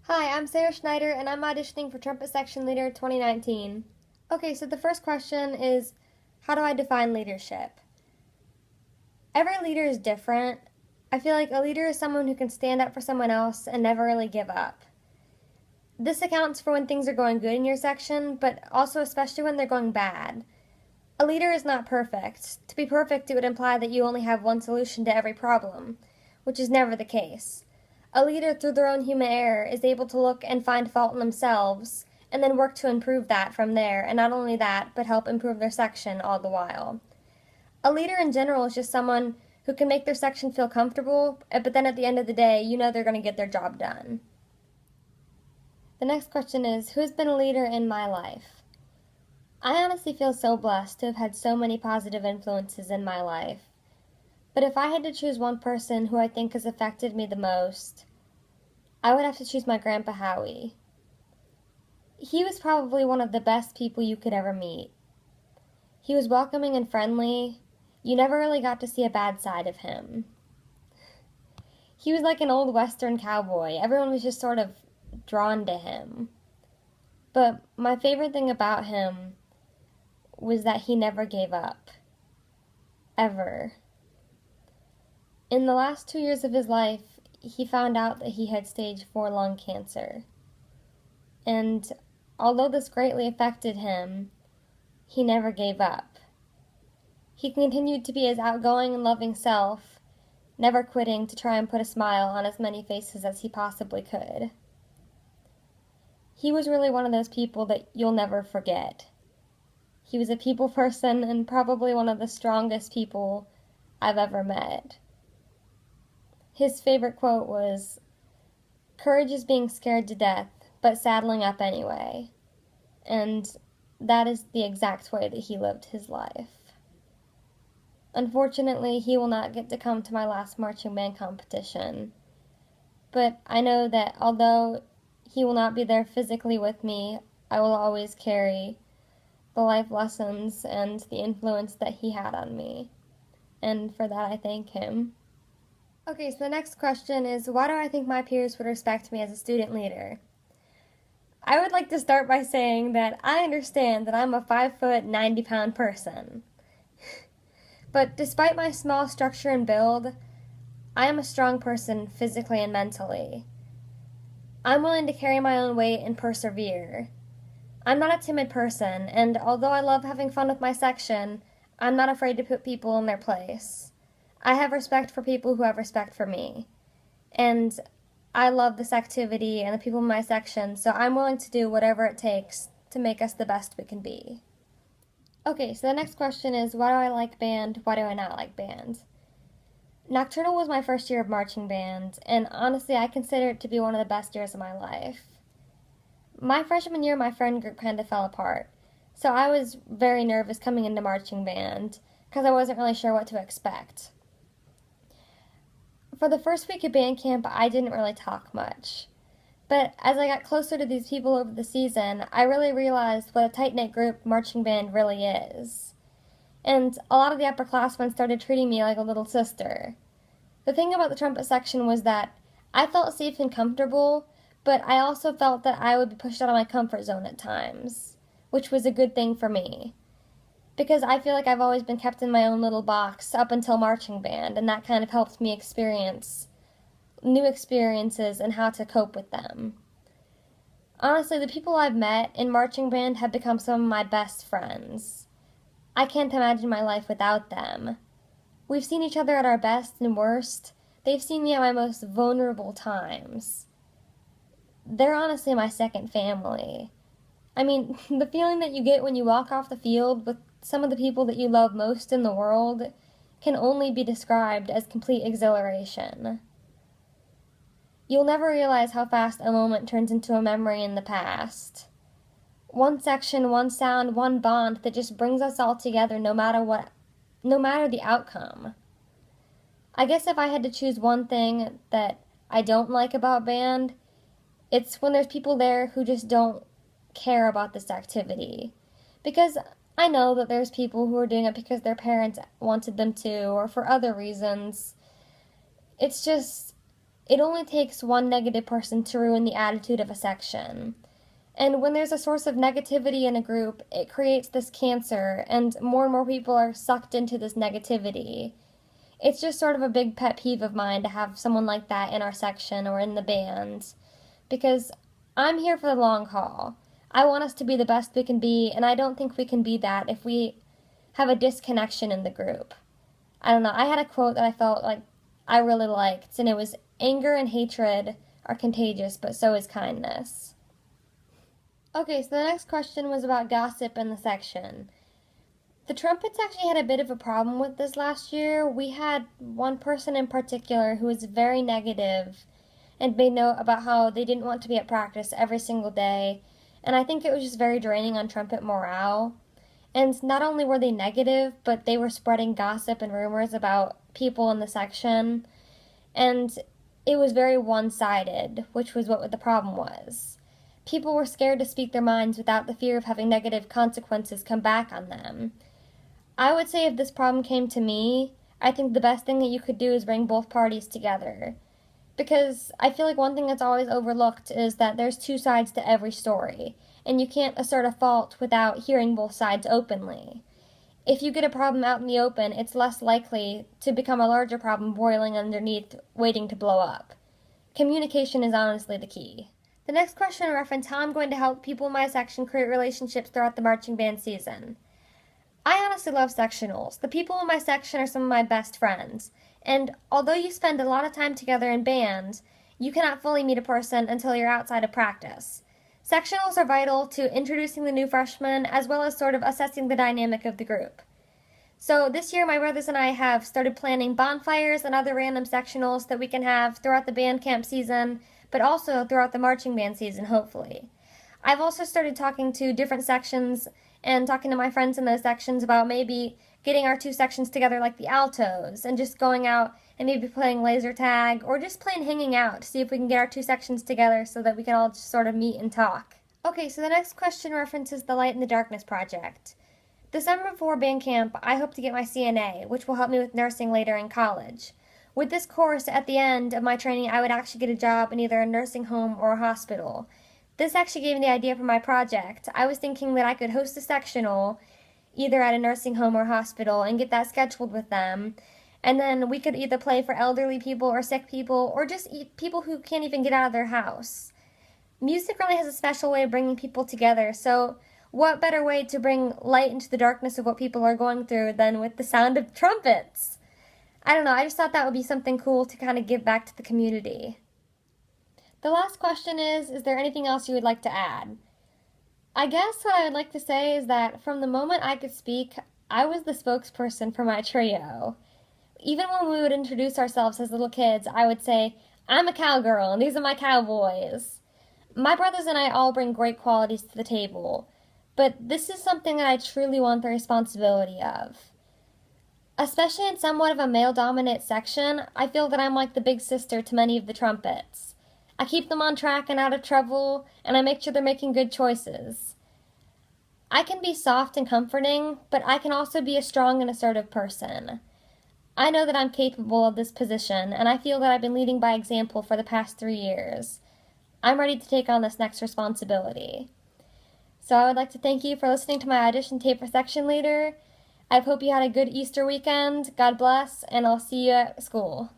Hi, I'm Sarah Schneider, and I'm auditioning for Trumpet Section Leader 2019. Okay, so the first question is, how do I define leadership? Every leader is different. I feel like a leader is someone who can stand up for someone else and never really give up. This accounts for when things are going good in your section, but also especially when they're going bad. A leader is not perfect. To be perfect, it would imply that you only have one solution to every problem, which is never the case. A leader, through their own human error, is able to look and find fault in themselves, and then work to improve that from there, and not only that, but help improve their section all the while. A leader in general is just someone who can make their section feel comfortable, but then at the end of the day, you know they're going to get their job done. The next question is, who has been a leader in my life? I honestly feel so blessed to have had so many positive influences in my life. But if I had to choose one person who I think has affected me the most, I would have to choose my Grandpa Howie. He was probably one of the best people you could ever meet. He was welcoming and friendly. You never really got to see a bad side of him. He was like an old Western cowboy. Everyone was just sort of drawn to him. But my favorite thing about him was that he never gave up. Ever. In the last 2 years of his life, he found out that he had stage 4 lung cancer. And although this greatly affected him, he never gave up. He continued to be his outgoing and loving self, never quitting to try and put a smile on as many faces as he possibly could. He was really one of those people that you'll never forget. He was a people person and probably one of the strongest people I've ever met. His favorite quote was, "Courage is being scared to death, but saddling up anyway." And that is the exact way that he lived his life. Unfortunately, he will not get to come to my last marching band competition. But I know that although he will not be there physically with me, I will always carry the life lessons and the influence that he had on me. And for that, I thank him. Okay, so the next question is, why do I think my peers would respect me as a student leader? I would like to start by saying that I understand that I'm a 5', 90-pound person. But despite my small structure and build, I am a strong person physically and mentally. I'm willing to carry my own weight and persevere. I'm not a timid person, and although I love having fun with my section, I'm not afraid to put people in their place. I have respect for people who have respect for me. And I love this activity and the people in my section, so I'm willing to do whatever it takes to make us the best we can be. Okay, so the next question is, why do I like band, why do I not like band? Nocturnal was my first year of marching band, and honestly I consider it to be one of the best years of my life. My freshman year, my friend group kind of fell apart, so I was very nervous coming into marching band, because I wasn't really sure what to expect. For the first week of band camp, I didn't really talk much. But as I got closer to these people over the season, I really realized what a tight-knit group marching band really is. And a lot of the upperclassmen started treating me like a little sister. The thing about the trumpet section was that I felt safe and comfortable, but I also felt that I would be pushed out of my comfort zone at times, which was a good thing for me. Because I feel like I've always been kept in my own little box up until marching band, and that kind of helped me experience new experiences and how to cope with them. Honestly, the people I've met in marching band have become some of my best friends. I can't imagine my life without them. We've seen each other at our best and worst. They've seen me at my most vulnerable times. They're honestly my second family. I mean, the feeling that you get when you walk off the field with some of the people that you love most in the world can only be described as complete exhilaration. You'll never realize how fast a moment turns into a memory in the past. One section, one sound, one bond that just brings us all together no matter the outcome. I guess if I had to choose one thing that I don't like about band, it's when there's people there who just don't care about this activity. Because I know that there's people who are doing it because their parents wanted them to, or for other reasons. It's just, it only takes one negative person to ruin the attitude of a section. And when there's a source of negativity in a group, it creates this cancer, and more people are sucked into this negativity. It's just sort of a big pet peeve of mine to have someone like that in our section or in the band, because I'm here for the long haul. I want us to be the best we can be, and I don't think we can be that if we have a disconnection in the group. I don't know, I had a quote that I felt like I really liked, and it was, "Anger and hatred are contagious, but so is kindness." Okay, so the next question was about gossip in the section. The Trumpets actually had a bit of a problem with this last year. We had one person in particular who was very negative and made note about how they didn't want to be at practice every single day, and I think it was just very draining on Trumpet morale. And not only were they negative, but they were spreading gossip and rumors about people in the section, and it was very one-sided, which was what the problem was. People were scared to speak their minds without the fear of having negative consequences come back on them. I would say if this problem came to me, I think the best thing that you could do is bring both parties together. Because I feel like one thing that's always overlooked is that there's two sides to every story, and you can't assert a fault without hearing both sides openly. If you get a problem out in the open, it's less likely to become a larger problem boiling underneath, waiting to blow up. Communication is honestly the key. The next question referenced how I'm going to help people in my section create relationships throughout the marching band season. I honestly love sectionals. The people in my section are some of my best friends, and although you spend a lot of time together in band, you cannot fully meet a person until you're outside of practice. Sectionals are vital to introducing the new freshmen as well as sort of assessing the dynamic of the group. So this year my brothers and I have started planning bonfires and other random sectionals that we can have throughout the band camp season, but also throughout the marching band season, hopefully. I've also started talking to different sections and talking to my friends in those sections about maybe getting our two sections together like the altos and just going out and maybe playing laser tag or just plain hanging out to see if we can get our two sections together so that we can all just sort of meet and talk. Okay, so the next question references the Light in the Darkness project. The summer before band camp, I hope to get my CNA, which will help me with nursing later in college. With this course, at the end of my training, I would actually get a job in either a nursing home or a hospital. This actually gave me the idea for my project. I was thinking that I could host a sectional, either at a nursing home or hospital, and get that scheduled with them. And then we could either play for elderly people or sick people, or just people who can't even get out of their house. Music really has a special way of bringing people together, so what better way to bring light into the darkness of what people are going through than with the sound of trumpets? I don't know, I just thought that would be something cool to kind of give back to the community. The last question is there anything else you would like to add? I guess what I would like to say is that from the moment I could speak, I was the spokesperson for my trio. Even when we would introduce ourselves as little kids, I would say, "I'm a cowgirl, and these are my cowboys." My brothers and I all bring great qualities to the table, but this is something that I truly want the responsibility of. Especially in somewhat of a male-dominant section, I feel that I'm like the big sister to many of the trumpets. I keep them on track and out of trouble, and I make sure they're making good choices. I can be soft and comforting, but I can also be a strong and assertive person. I know that I'm capable of this position, and I feel that I've been leading by example for the past 3 years. I'm ready to take on this next responsibility. So I would like to thank you for listening to my audition tape for section leader. I hope you had a good Easter weekend. God bless, and I'll see you at school.